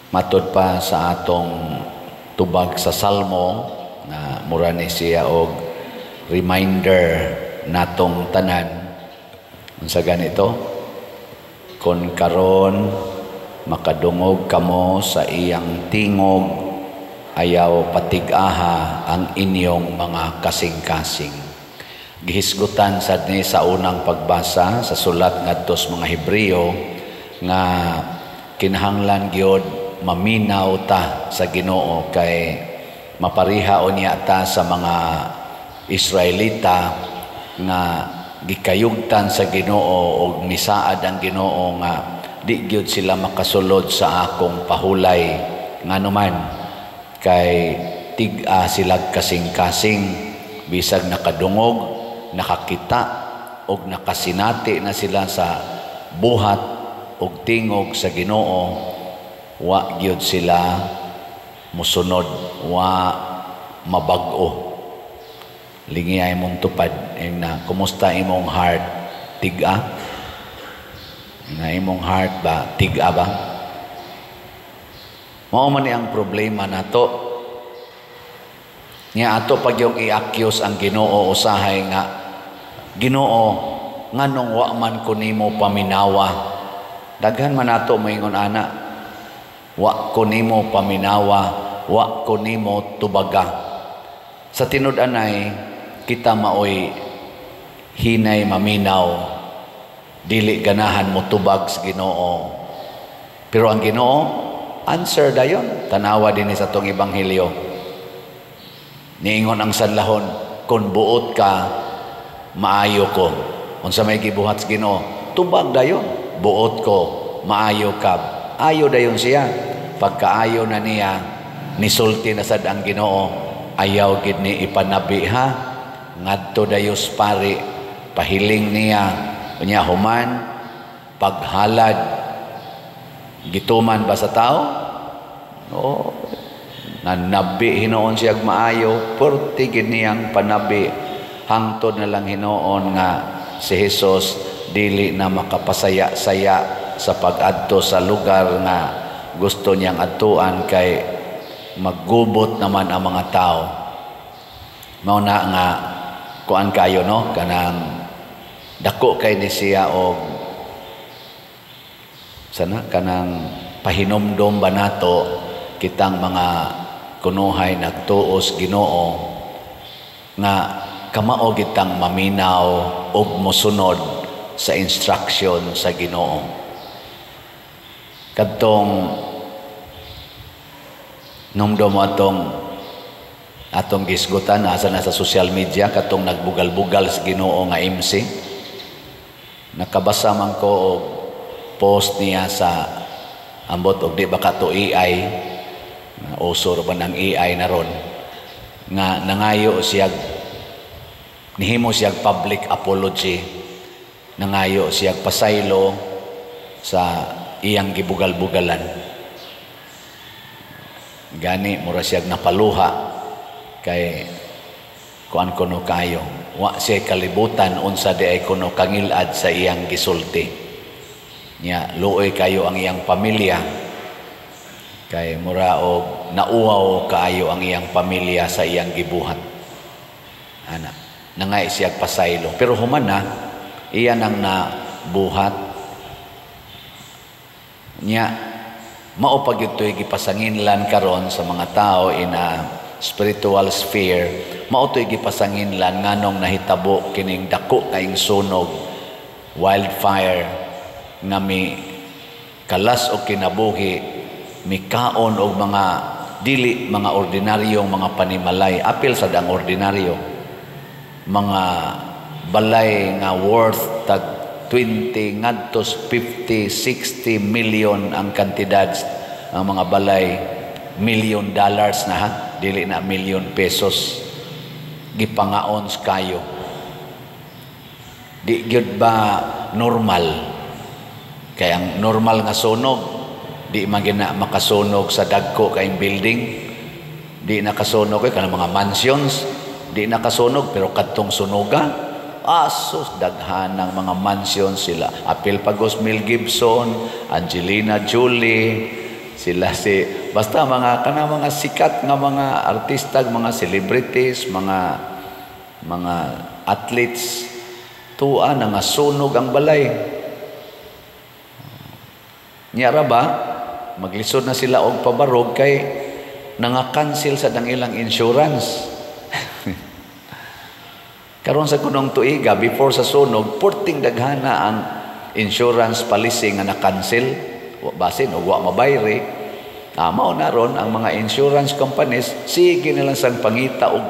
Matod pa sa atong tubag sa Salmo na mura ni siya og reminder natong tanan unsa ganito, kon karon makadungog kamo sa iyang tingog, ayaw patig-aha ang inyong mga kasing-kasing. Gihisgutan sad ni sa unang pagbasa sa sulat ngadto sa mga Hebreo nga kinahanglan gyud maminaw ta sa Ginoo kay mapariha unya ta sa mga Israelita nga gikayugtan sa Ginoo og misaad ang Ginoo nga di gyud sila makasulod sa akong pahulay nganuman kay tig-a sila kasing-kasing bisag nakadungog, nakakita og nakasinati na sila sa buhat og tingog sa Ginoo, wa gyud sila musunod, wa mabag-o. Lingi ay mong tupad na kumusta imong heart, tig-a? Na imong heart ba, tig-a ba? Mao man ni ang problema nato. Nya ato pag yung i-accuse ang Ginoo usahay nga, Ginoo, nganong wa man ko nimo paminawa? Daghan man nato moingon ana, wa ko nimo paminawa, wa ko nimo tubaga. Sa tinud-anay kita maoy hinay maminaw, dili ganahan mo tubag sa Ginoo. Pero ang Ginoo answer dayon. Tanawa din sa tong ebanghelyo. Niingon ang sanlahon, kung buot ka, maayo ko. Unsa may gibuhat sa Ginoo, tubag dayon. Buot ko, maayo ka. Ayo dayon siya. Pagkaayo na niya, nisulti na sad ang Ginoo, ayaw gid ni ipanabi ha. Ngadto dayos pari, pahiling niya, unya human, paghalad, gituman ba sa tao? Oo. Nanabi hinoon siya maayo, purti gid niyang panabi. Hangtod na lang hinoon nga si Jesus dili na makapasaya-saya sa pag-adto sa lugar nga gusto niyang atuan kay maggubot naman ang mga tao. Mao na nga kuan kayo no, kanang dako kay ni siya og sana kanang pahinomdom ba nato kitang mga kunuhay nagtuos Ginoo nga kamao kitang maminaw og mosunod sa instruction sa Ginoo. Kadtong nomdom atong gisgutan asa na sa social media katong nagbugal-bugal sa Ginoo nga MC. Nakabasa man ko og post niya sa ambot og di ba kato AI, usor ba ng AI na ron nga nangayo siya, nihimo siya public apology, nangayo siya pasaylo sa iyang gibugal-bugalan. Gani mura siya napaluha kay kuan kuno kayo, wa siya kalibutan unsa di ay kuno kangilad sa iyang gisulti nya. Luoy kayo ang iyang pamilya kay mura og nauwaw kaayo ang iyang pamilya sa iyang gibuhat. Ana nangay siya pasaylo pero human na iya nang nabuhat nya. Mao pag ito'y gipasanginlan karon sa mga tao in a spiritual sphere, mao to'y gipasanginlan nganong nahitabo kining dako kaing sunog, wildfire nga mi kalas o kinabuhi, mi kaon og mga dili mga ordinaryong mga panimalay, apil sa dang ordinaryo, mga balay nga worth tag 20 ngadtos 50, 60 million ang kantidad. Ang mga balay $1 million na ha, dili na million pesos gipangaon kayo. Di gyud ba normal? Kaya ang normal nga sunog di man gina makasunog sa dagko kaing building, di nakasunog kay kanang mga mansions, di nakasunog pero kadtong sunoga asos daghan ng mga mansion sila. Apil pagos Mel Gibson, Angelina Jolie, sila si basta mga sikat nga mga artista, mga celebrities, mga athletes tuwa na nga sunog ang balay. Nyara ba maglisod na sila og pabarog kay nanga-cancel sa ilang insurance. Karon sa kunong tuiga before sa sunog, porting daghana ang insurance policy nga na-cancel, basin o wa mabayre. Mao na ron ang mga insurance companies, sige nilang sang pangita og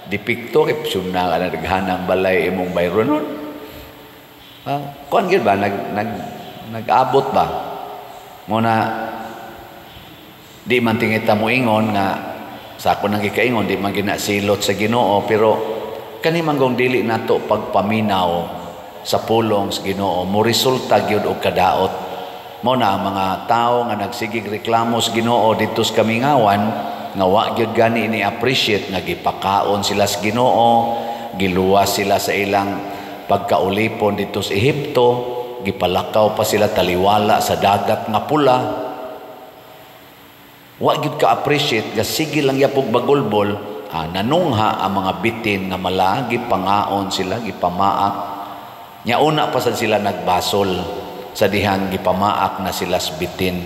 depikto kay na naghanang balay imong bayro nun. Kuan gid ba nag-abot ba? Muna di man tingita mo ingon nga sa ako nang gikaingon di man ginasilot sa Ginoo, pero kani manggong dili nato pagpaminaw sa pulong sa Ginoo mo resulta gyud og kadaot. Mo na ang mga tao nga nagsigig reklamo sa Ginoo dito sa Kamingawan nga wa gyud gani ni appreciate nga gipakaon sila sa Ginoo, giluwas sila sa ilang pagkaulipon dito sa Ehipto, gipalakaw pa sila taliwala sa dagat nga pula. Wa gyud ka appreciate nga sige lang yapog bagulbol, nanungha ang mga bitin nga malagi pangaon sila gipamaak. Nya una pa sad sila nagbasol sa dihang gipamaak na sila sa bitin.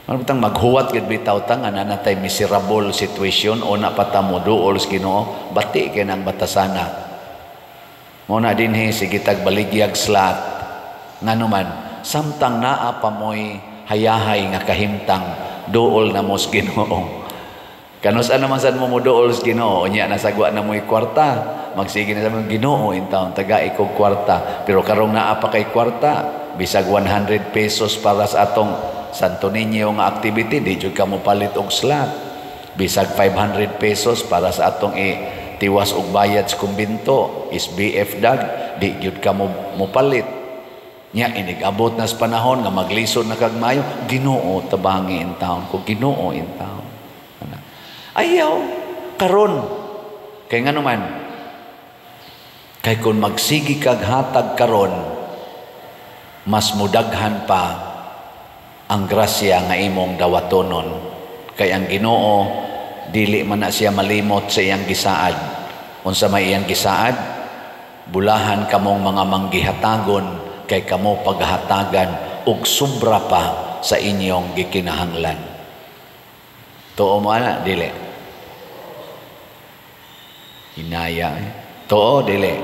Ano bitang maghuwat gid bitaw ta nga nanatay miserable situation una pa ta mo duol sa Ginoo, bati kay nang batasana. Mo na dinhi sige tag baligyag slat nganuman samtang naa pa moy hayahay nga kahimtang duol na mo sa Ginoo. Kanus naman sad mo duol sa Ginoo, nya nasagwa na mo'y kwarta. Magsige na sa mga Ginoo in taon taga ikog kwarta. Pero karong naa pa kay kwarta, bisag 100 pesos para sa atong Santo Niño nga activity, di jud ka mo palit og slot. Bisag 500 pesos para sa atong tiwas og bayad sa kumbinto, SBF dag, di jud ka mo palit. Nya inigabot na sa panahon nga maglisod na kag maayo, Ginoo tabangi in taon ko, Ginoo in taon. Ayaw karon kay ngano man kay kung magsigi kag hatag karon mas mudaghan pa ang grasya nga imong dawatonon kay ang Ginoo dili man na siya malimot sa iyang gisaad. Unsa may iyang gisaad, bulahan kamong mga manggihatagon kay kamo paghatagan og sobra pa sa inyong gikinahanglan. Tuo mo ana dili hinaya tuo dili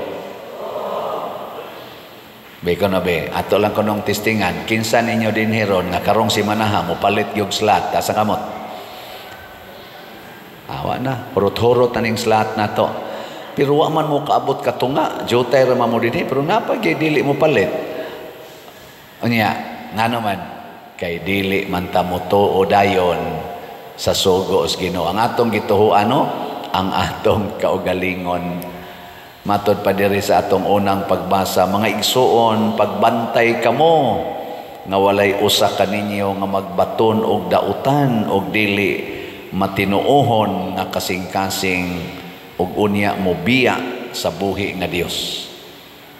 be ko na be ato lang kunong testingan kinsa ninyo din heron nga karong si manaha mo palit gyud slot ta sa kamot awa na hurot-hurot aning slot nato pero wa man mo kaabot katunga jutay ra mo dinhi pero napag dili mo palit unya ngano man kay dili man ta mo tuo dayon sa sugo sa Ginoo ang atong gituhuan ang atong kaugalingon. Matod pa diri sa atong unang pagbasa, mga igsuon, pagbantay kamo nga walay usa kaninyo nga magbaton og dautan og dili matinuohon nga kasing-kasing og unya mo biya sa buhi nga Dios.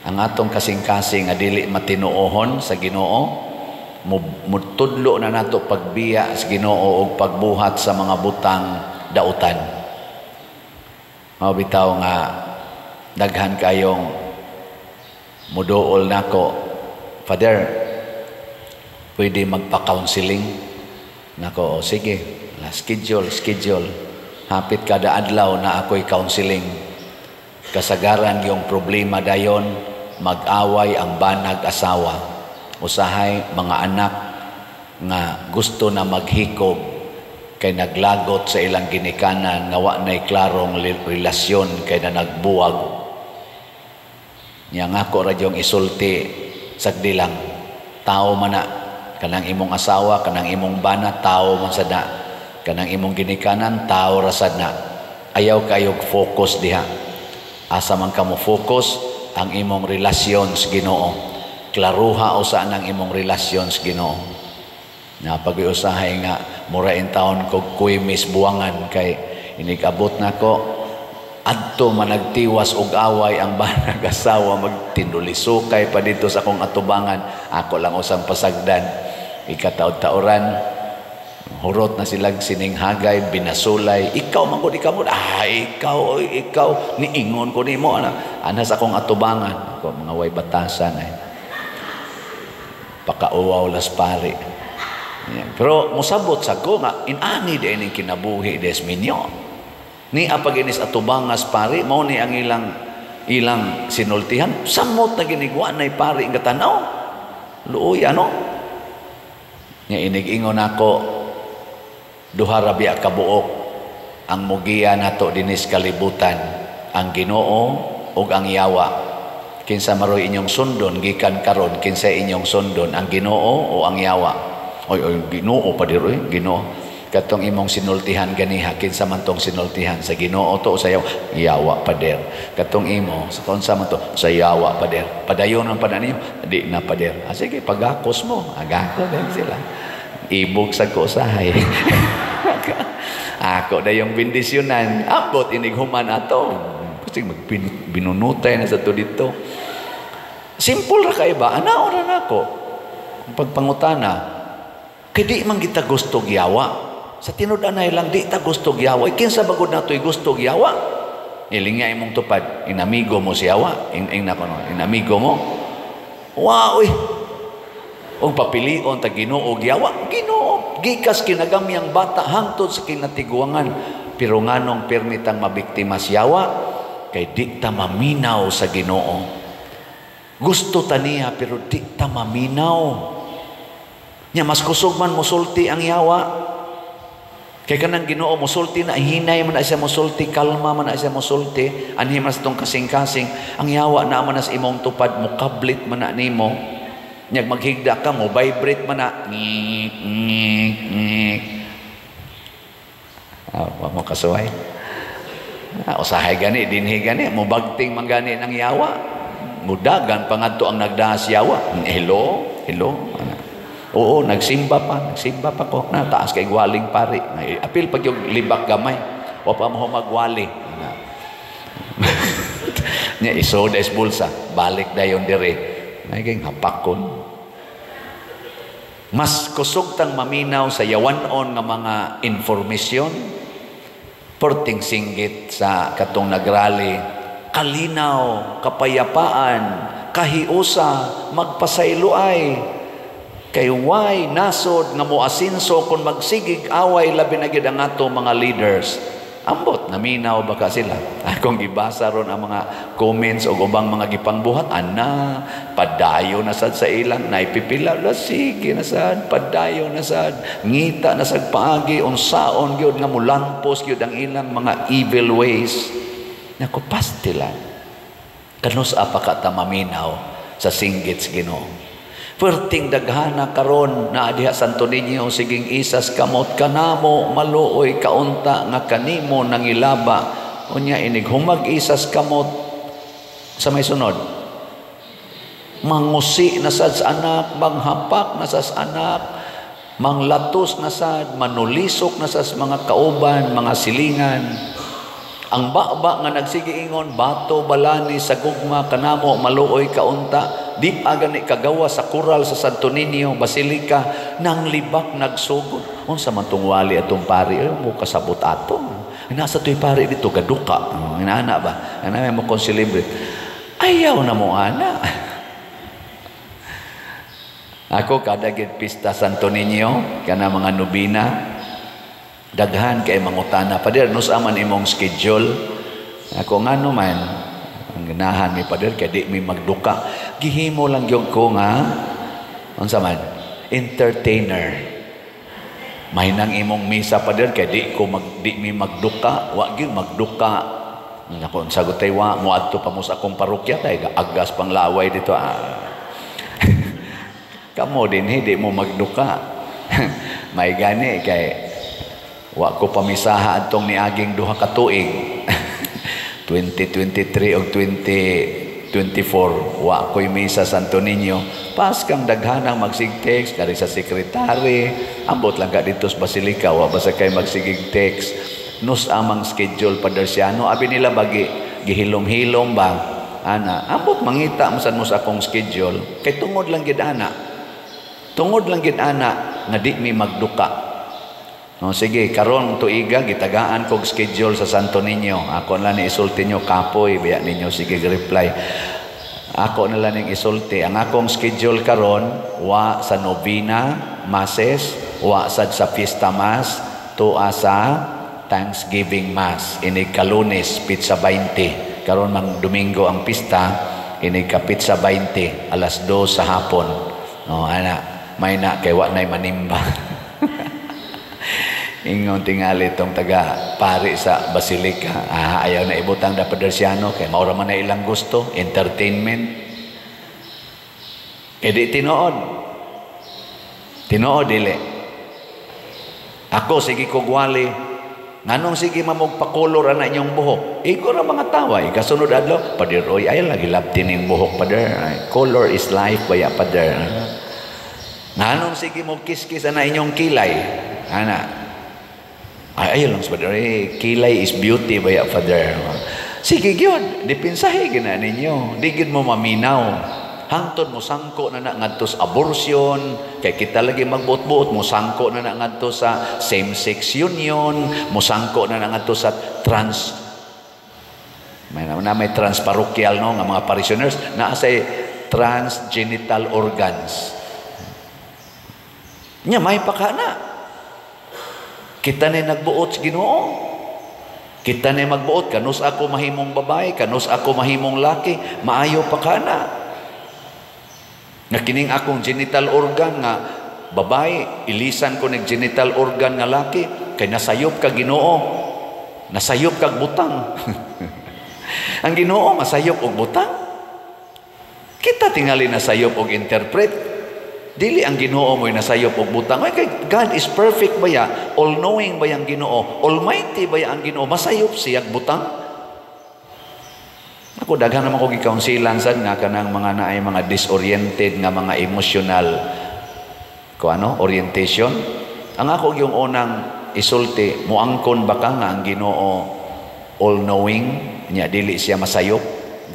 Ang atong kasing-kasing nga dili matinuohon sa Ginoo, mutudlo na nato pagbiya sa Ginoo og pagbuhat sa mga butang dautan. Bitaw nga daghan kayong muduol nako, Father, pwede magpa-counseling nako. Sige, schedule. Hapit kada adlaw na ako'y counseling. Kasagaran yung problema dayon, mag-away ang banag asawa. Usahay mga anak nga gusto na maghikog kay naglagot sa ilang ginikanan nga wa nay klarong relasyon kay na nagbuwag. Nya ngako ra jong isulti sagdi lang. Tao man na kanang imong asawa, kanang imong bana, tao man sad na. Kanang imong ginikanan, tao ra sad na. Ayaw kayog focus diha. Asa man kamo focus ang imong relasyon sa Ginoo. Klaruha usa nang imong relasyon sa Ginoo. Na pag-iusahay nga mura in taon ko kuy misbuangan kay inikabot nako adto managtiwas og away ang banag asawa magtindulisukay pa dito sa akong atubangan ako lang usang pasagdan ikataod-taoran Hurot na silang sininghagay, binasulay. Ikaw, manggod, ikaw. Ikaw. Niingon ko ni mo. Anas akong atubangan. Ako, mga way batasan. Pakauwaw las pari. Yan. Pero musabot sa ko nga, inani din yung kinabuhi des minyo. Ni apag inis atubangas pari, mao ni ang ilang sinultihan. Samot na ginigwa na pari nga tanaw. Luoy, ano? Nga inig-ingon ako, duha ra biya kabuok ang mugiya nato dinis kalibutan, ang Ginoo ug ang yawa. Kinsa maroy inyong sundon gikan karon, kinsa inyong sundon, ang Ginoo o ang yawa? Oy Ginoo pa diri, Ginoo. Katong imong sinultihan ganiha, kinsa man tong sinultihan, sa Ginoo to o sa yawa? Yawa pa der. Katong imo sa konsa man to, sa yawa pa der. Padayon ang pananiyo, di na pa der. Sige, pagakos mo, agako din sila. Ibog sa kusahay. Ako na yung bendisyonan. Abot inighuman ato. Kasi binunutay na sa to dito. Simple ra kay ba? Anaon ra nako. Pagpangutana. Kay di man kita gusto giyawa. Sa tinud-anay lang di ta gusto giyawa. Kinsa bagod natoy gusto giyawa? Ilinga imong tupad. Inamigo mo si yawa. Inamigo mo. Wow, o papilion ta Ginoo giyawa, Ginoo gikas kinagamyang bata hangtod sa kinatiguangan, pero nganong permitang mabiktima siyawa kay di ta maminaw sa Ginoo. Gusto ta niya pero di ta maminaw nya. Mas kusog man musulti ang yawa kay kanang Ginoo, musulti na hinay man na siya musulti, kalma man na siya musulti, anhi man sa tong kasing-kasing. Ang yawa na man sa imong tupad, mukablit man na nimo. Nyag maghigda ka mo, vibrate man na. Wag mo kasuway. Usahay gani, dinhi gani, mubagting man gani ng yawa. Mudagan pangadto ang nagdaas yawa. Hello. Oo, nagsimba pa ko. Taas kay gwaling pari. Apil pag yung libak gamay. O pa mo magwali. Nya isoda is bulsa. Balik dayon dire. Naging hapakon. Mas kusog tang maminaw sa yawanon nga mga informasyon. Porting singgit sa katong nagrally. Kalinaw, kapayapaan, kahiusa, magpasayloay. Kay why nasod nga moasinso kung magsigig away labi na gid ang ato mga leaders. Ambot, naminaw baka sila. Akong gibasa ron ang mga comments o ubang mga gipangbuhat, padayo na sad sa ilang, naipipila, sige na sad, padayo na sad, ngita na sad paagi, unsaon gyud nga mulampos gyud ang ilang mga evil ways. Naku, pastilan. Kanus apa ka ta maminaw sa singgit sa Ginoo. Perting daghana karon na diha Santo Niño, siging isas kamot kanamo maluoy kaunta nga kanimo nangilaba. Unya inig humag isas kamot sa may sunod. Mangusi na sad sa anak, manghapak na sad sa anak, manglatos na sad, manulisok na sad sa mga kauban, mga silingan. Ang baba nga nagsigiingon, bato balani sa gugma kanamo maluoy kaunta. Di pa gani kagawa sa kural sa Santo Niño Basilica nang libak nagsugod. Unsa man tong wali atong pari mo kasabot ato. Nasa toy pari dito gaduka. Inaana ba? Ana mo kon-celebrate. Ayaw na mo ana. Ako kada gid pista Santo Niño kana mga nobina daghan kay mangutana pader nus aman imong schedule. Ako ngano man ang ganahan mi pader kay di mi magduka. Gihimo lang gyud ko nga unsa man entertainer. May nang imong misa pader kay di mi magduka, wa gyud magduka. Nako sagot tay wa mo adto pa mo sa akong parokya kay agas pang laway dito. Kamo din hindi mo magduka. May gani kay wa ko pamisaha adtong niaging duha ka tuig. 2023 o 2024 wa ko'y misa Santo Niño. Pas kang daghanang magsig-text kari sa sekretary, ambot lang ka dito sa Basilica, wa basta kay magsigig text. Nus amang schedule padersiano, abi nila bagi gihilom-hilom ba ana, ambot mangita mo sa akong schedule kay tungod lang gid ana nga di mi magduka. No, sige, karon tuiga gitagaan kog schedule sa Santo Niño. Ako na ni isulti nyo kapoy, biya ninyo sige reply. Ako na lang ning isulti. Ang akong schedule karon wa sa novena, masses, wa sad sa fiesta mass, tuwa sa Thanksgiving mass. Ini Kalunes, pizza 20. Karon mang Domingo ang pista, ini ka pizza 20, alas 2 sa hapon. No, ana, may na kay wa nay manimba. Ingon tingali itong taga-pari sa Basilica. Ayaw na ibutang da Padersiano kay maura man na ilang gusto, entertainment. E di tinood. Tinood dili. Ako sige kugwali. Nganong sige mamugpakolor ana inyong buhok? Iko ra mga tawa. Ikasunod adlaw, Pader, oy, ay lagi labtin ning buhok, Pader. Color is life, baya, Pader. Nganong sige mo kiskis ana inyong kilay? Ana. Ay lang Father, kilay is beauty baya Father. Sige gyud, dipinsahe gina ninyo. Di gyud mo maminaw. Hangtod mo sangko na ngadto sa abortion, kay kita lagi magbuot-buot mo sangko na ngadto sa same-sex union, mo sangko na ngadto sa may transparochial no nga mga parishioners naa say transgenital organs. Nya may pakana. Kita na nagbuot sa Ginoo. Kita na magbuot, kanus ako mahimong babae, kanus ako mahimong laki, maayo pa ka na. Nakining akong genital organ nga babae, ilisan ko ng genital organ nga laki, kay nasayop ka Ginoo. Nasayop kag butang. Ang Ginoo masayop og butang. Kita tingali nasayop og interpret. Dili ang Ginoo mo'y nasayop og butang. Ay, kay God is perfect ba ya? All-knowing ba yang Ginoo? Almighty ba ya ang Ginoo? Masayop siya butang? Ako, daghan naman ko gikaunsilan sad nga kanang mga naay mga disoriented nga mga emotional orientation. Ang ako yung unang isulti, muangkon ba ka nga ang Ginoo all-knowing? Nya, dili siya masayop.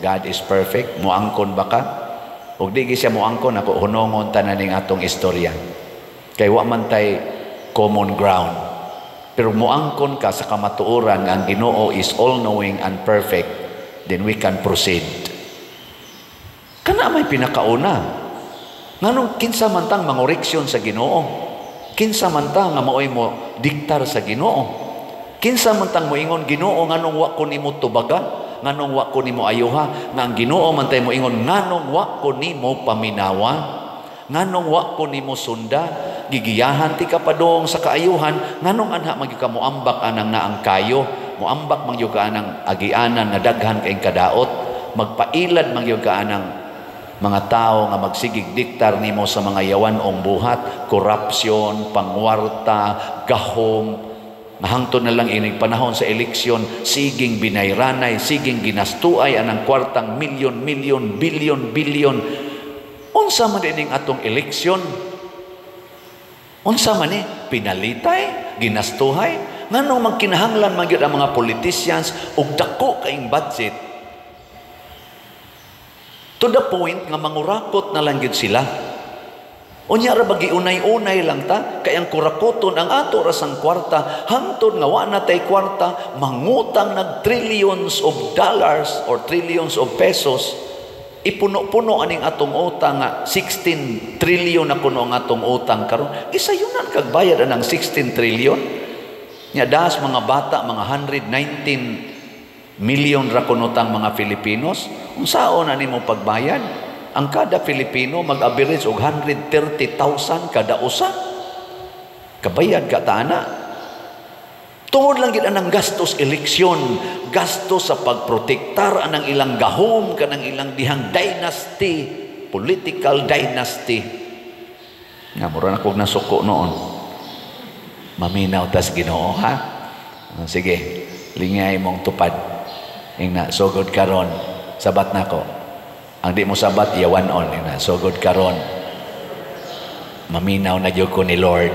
God is perfect. Muangkon ba ka? Og di siya mo angkon ako hunongon tanan ning atong istorya. Kay wa man tay common ground. Pero mo angkon ka sa kamatuoran nga ang Ginoo is all-knowing and perfect, then we can proceed. Kana may pinakauna. Nganong kinsa man tang mangoreksyon sa Ginoo? Kinsa man tang nga maoy mo diktar sa Ginoo? Kinsa man tang moingon Ginoo nganong wa ko nimo tubaga? Nganong wa ko nimo ayuha, nga ang Ginoo man tay mo ingon nganong wa ko nimo paminawa, nganong wa ko nimo sunda, gigiyahan ti kapadong sa kaayuhan, nganong anha magyud ka moambak anang naang kayo, moambak magyud ka anang agianan nga daghan kay kadaot, magpailad magyud ka anang mga tao nga magsigig diktar nimo sa mga yawanong buhat, korupsyon, pangwarta, gahom. Nahangtod na lang ining panahon sa eleksyon, siging binayranay, siging ginastuay anang kwartang milyon, bilyon. Unsa man ining atong eleksyon? Unsa man pinalitay, ginastuhay? Nganong magkinahanglan man gyud ang mga politicians og dako kaing budget? To the point nga mangurakot na lang gyud sila. Unya ra bagi unay-unay lang ta kay ang kurakoton ang ato rasang kwarta hangtod nga wa na tay kwarta mangutang nag trillions of dollars or trillions of pesos ipuno-puno aning atong utang nga 16 trillion na kuno ang atong utang karon isayunan kag bayad anang 16 trillion nya das mga bata mga 119 million ra kuno tang mga Filipinos unsaon ani mo pagbayad? Ang kada Filipino mag-average og 130,000 kada usa. Kabayad ka taana. Tungod lang gid anang gastos eleksyon, gastos sa pagprotektar anang ilang gahom kanang ilang dihang dynasty, political dynasty. Nga mura na kog nasuko noon. Maminaw tas Ginoo ha. Sige, lingay mong tupad. Ingna sugod karon sabat nako. Ang di mo sabat, yawan on. So good karon. Maminaw na gyud ko ni Lord.